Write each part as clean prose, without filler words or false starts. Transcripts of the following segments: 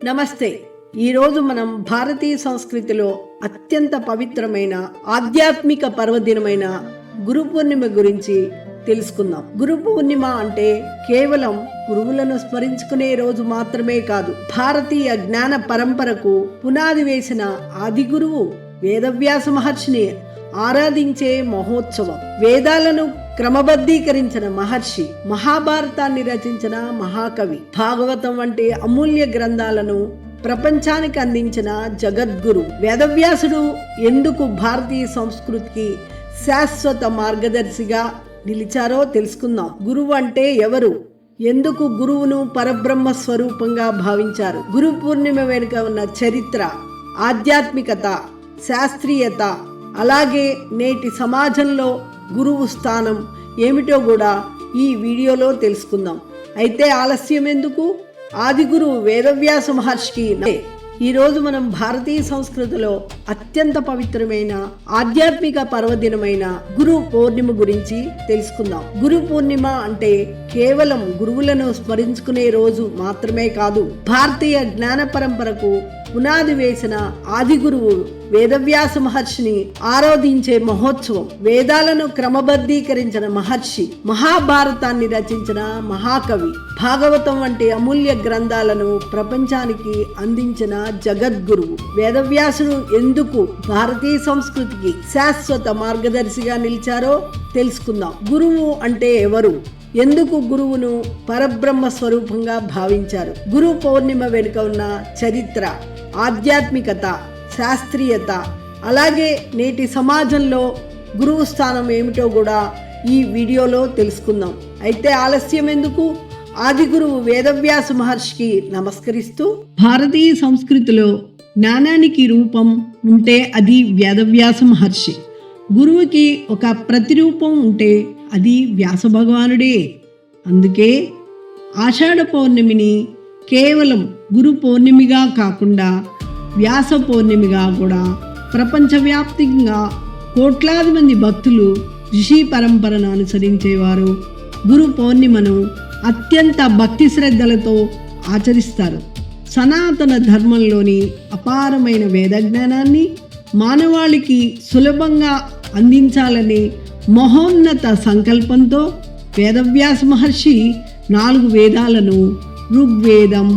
నమస్తే. ఈరోజు మనం భారతీయ సంస్కృతిలో అత్యంత పవిత్రమైన ఆధ్యాత్మిక పర్వదినమైన గురు పూర్ణిమ గురించి తెలుసుకుందాం. గురు పూర్ణిమ అంటే కేవలం గురువులను స్మరించుకునే రోజు మాత్రమే కాదు, భారతీయ జ్ఞాన పరంపరకు పునాది వేసిన ఆది గురువు వేదవ్యాస మహర్షిని ఆరాధించే మహోత్సవం. వేదాలను క్రమబద్ధీకరించిన మహర్షి, మహాభారతాన్ని రచించిన మహాకవి, భాగవతం వంటి అమూల్య గ్రంథాలను ప్రపంచానికి అందించిన జగద్గురు. వేదవ్యాసుడు ఎందుకు భారతీయ సంస్కృతికి శాశ్వత మార్గదర్శిగా నిలిచారో తెలుసుకుందాం. గురువు అంటే ఎవరు? ఎందుకు గురువును పరబ్రహ్మ స్వరూపంగా భావించారు? గురు పూర్ణిమ వెనుక ఉన్న చరిత్ర, ఆధ్యాత్మికత, శాస్త్రీయత, అలాగే నేటి సమాజంలో గురువు స్థానం ఏమిటో కూడా ఈ వీడియోలో తెలుసుకుందాం. అయితే ఆలస్యం ఎందుకు? ఆది గురువు వేదవ్యాస మహర్షికి ఈరోజు మనం భారతీయ సంస్కృతిలో అత్యంత పవిత్రమైన ఆధ్యాత్మిక పర్వదినమైన గురు పూర్ణిమ గురించి తెలుసుకుందాం. గురు పూర్ణిమ అంటే కేవలం గురువులను స్మరించుకునే రోజు మాత్రమే కాదు, భారతీయ జ్ఞాన పరంపరకు పునాది వేసిన ఆది గురువు వేదవ్యాస మహర్షిని ఆరాధించే మహోత్సవం. వేదాలను క్రమబద్ధీకరించిన మహర్షి, మహాభారతాన్ని రచించిన మహాకవి, భాగవతం వంటి అమూల్య గ్రంథాలను ప్రపంచానికి అందించిన జగద్గురువు. వేదవ్యాసుడు ఎందుకు భారతీయ సంస్కృతికి శాశ్వత మార్గదర్శిగా నిలిచారో తెలుసుకుందాం. గురువు అంటే ఎవరు? ఎందుకు గురువును పరబ్రహ్మ స్వరూపంగా భావించారు? గురు పౌర్ణిమ వెనుక ఉన్న చరిత్ర, ఆధ్యాత్మికత, శాస్త్రీయత, అలాగే నేటి సమాజంలో గురువు స్థానం ఏమిటో కూడా ఈ వీడియోలో తెలుసుకుందాం. అయితే ఆలస్యం ఎందుకు? ఆది గురువు వేదవ్యాస మహర్షికి నమస్కరిస్తూ, భారతీయ సంస్కృతిలో జ్ఞానానికి రూపం ఉంటే అది వేదవ్యాస మహర్షి. గురువుకి ఒక ప్రతిరూపం ఉంటే అది వ్యాస భగవానుడే. అందుకే ఆషాఢ పౌర్ణమిని కేవలం గురు పౌర్ణమిగా కాకుండా వ్యాస పౌర్ణమిగా కూడా ప్రపంచవ్యాప్తంగా కోట్లాది మంది భక్తులు ఋషి పరంపరను అనుసరించేవారు గురు పౌర్ణిమను అత్యంత భక్తి శ్రద్ధలతో ఆచరిస్తారు. సనాతన ధర్మంలోని అపారమైన వేదజ్ఞానాన్ని మానవాళికి సులభంగా అందించాలనే మహోన్నత సంకల్పంతో వేదవ్యాస మహర్షి 4 వేదాలను ఋగ్వేదం,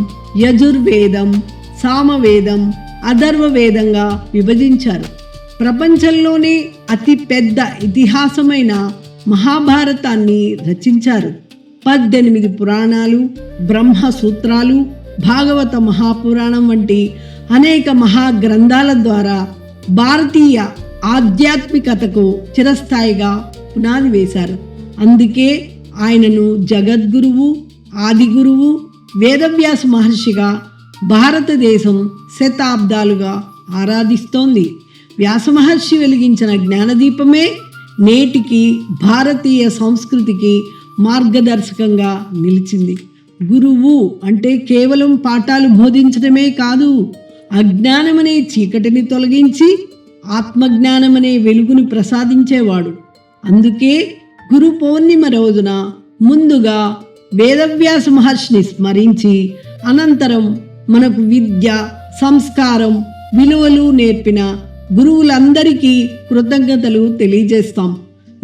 యజుర్వేదం, సామవేదం, అథర్వ వేదంగా విభజించారు. ప్రపంచంలోనే అతి పెద్ద ఇతిహాసమైన మహాభారతాన్ని రచించారు. 18 పురాణాలు, బ్రహ్మ సూత్రాలు, భాగవత మహాపురాణం వంటి అనేక మహాగ్రంథాల ద్వారా భారతీయ ఆధ్యాత్మికతకు చిరస్థాయిగా పునాది వేశారు. అందుకే ఆయనను జగద్గురువు, ఆది గురువు, వేదవ్యాస మహర్షిగా భారతదేశం శతాబ్దాలుగా ఆరాధిస్తోంది. వ్యాస మహర్షి వెలిగించిన జ్ఞానదీపమే నేటికి భారతీయ సంస్కృతికి మార్గదర్శకంగా నిలిచింది. గురువు అంటే కేవలం పాఠాలు బోధించడమే కాదు, అజ్ఞానమనే చీకటిని తొలగించి ఆత్మజ్ఞానమనే వెలుగును ప్రసాదించేవాడు. అందుకే గురు పౌర్ణిమ రోజున ముందుగా వేదవ్యాస మహర్షిని స్మరించి అనంతరం మనకు విద్య, సంస్కారం, విలువలు నేర్పిన గురువులందరికీ కృతజ్ఞతలు తెలియజేస్తాం.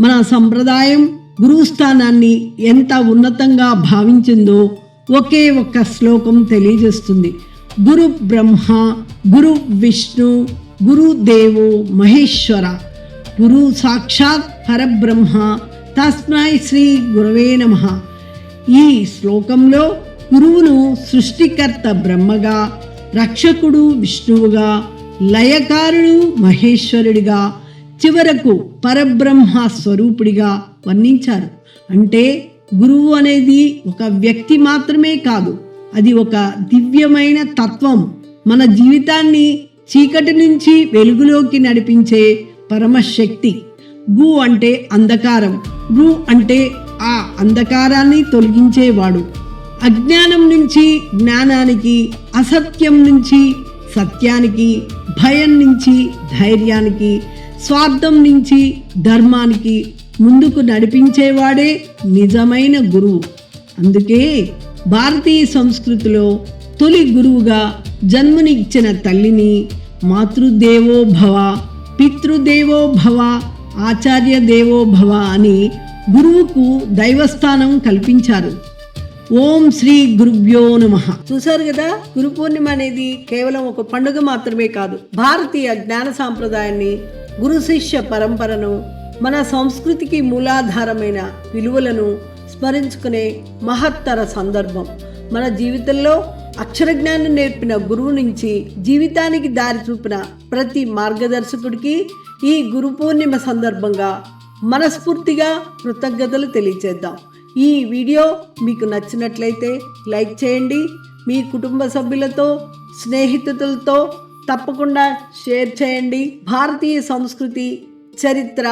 మన సంప్రదాయం గురుస్థానాన్ని ఎంత ఉన్నతంగా భావించిందో ఒకే ఒక్క శ్లోకం తెలియజేస్తుంది. గురు బ్రహ్మ, గురు విష్ణు, గురుదేవో మహేశ్వర, గురు సాక్షాత్ పరబ్రహ్మ, తస్మై శ్రీ గురవే నమః. ఈ శ్లోకంలో గురువును సృష్టికర్త బ్రహ్మగా, రక్షకుడు విష్ణువుగా, లయకారుడు మహేశ్వరుడిగా, చివరకు పరబ్రహ్మ స్వరూపుడిగా వర్ణించారు. అంటే గురువు అనేది ఒక వ్యక్తి మాత్రమే కాదు, అది ఒక దివ్యమైన తత్వం. మన జీవితాన్ని చీకటి నుంచి వెలుగులోకి నడిపించే పరమశక్తి. గు అంటే అంధకారం, రు అంటే ఆ అంధకారాన్ని తొలగించేవాడు. అజ్ఞానం నుంచి జ్ఞానానికి, అసత్యం నుంచి సత్యానికి, భయం నుంచి ధైర్యానికి, స్వార్థం నుంచి ధర్మానికి ముందుకు నడిపించేవాడే నిజమైన గురువు. అందుకే భారతీయ సంస్కృతిలో తొలి గురువుగా జన్మని ఇచ్చిన తల్లిని మాతృదేవో భవ, పితృదేవో భవ, ఆచార్య దేవో భవ అని గురువుకు దైవస్థానం కల్పించారు. ఓం శ్రీ గురుభ్యో నమః. చూశారు కదా, గురు పూర్ణిమ అనేది కేవలం ఒక పండుగ మాత్రమే కాదు, భారతీయ జ్ఞాన సాంప్రదాయాన్ని, గురు శిష్య పరంపరను, మన సంస్కృతికి మూలాధారమైన విలువలను స్మరించుకునే మహత్తర సందర్భం. మన జీవితంలో అక్షర జ్ఞానం నేర్పిన గురువు నుంచి జీవితానికి దారి చూపిన ప్రతి మార్గదర్శకుడికి ఈ గురు పూర్ణిమ సందర్భంగా మనస్ఫూర్తిగా కృతజ్ఞతలు తెలియజేద్దాం. ఈ వీడియో మీకు నచ్చినట్లయితే లైక్ చేయండి, మీ కుటుంబ సభ్యులతో, స్నేహితులతో తప్పకుండా షేర్ చేయండి. భారతీయ సంస్కృతి, చరిత్ర,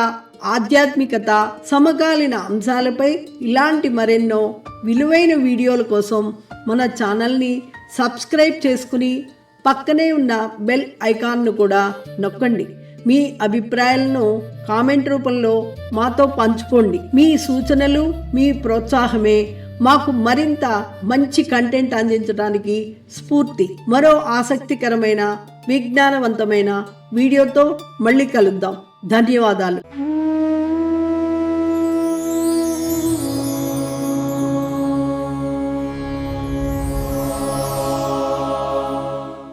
ఆధ్యాత్మికత, సమకాలీన అంశాలపై ఇలాంటి మరెన్నో విలువైన వీడియోల కోసం మన ఛానల్ని సబ్స్క్రైబ్ చేసుకుని పక్కనే ఉన్న బెల్ ఐకాన్ను కూడా నొక్కండి. మీ అభిప్రాయాలను కామెంట్ రూపంలో మాతో పంచుకోండి. మీ సూచనలు, మీ ప్రోత్సాహమే మాకు మరింత మంచి కంటెంట్ అందించడానికి స్ఫూర్తి. మరో ఆసక్తికరమైన, విజ్ఞానవంతమైన వీడియోతో మళ్ళీ కలుద్దాం. ధన్యవాదాలు.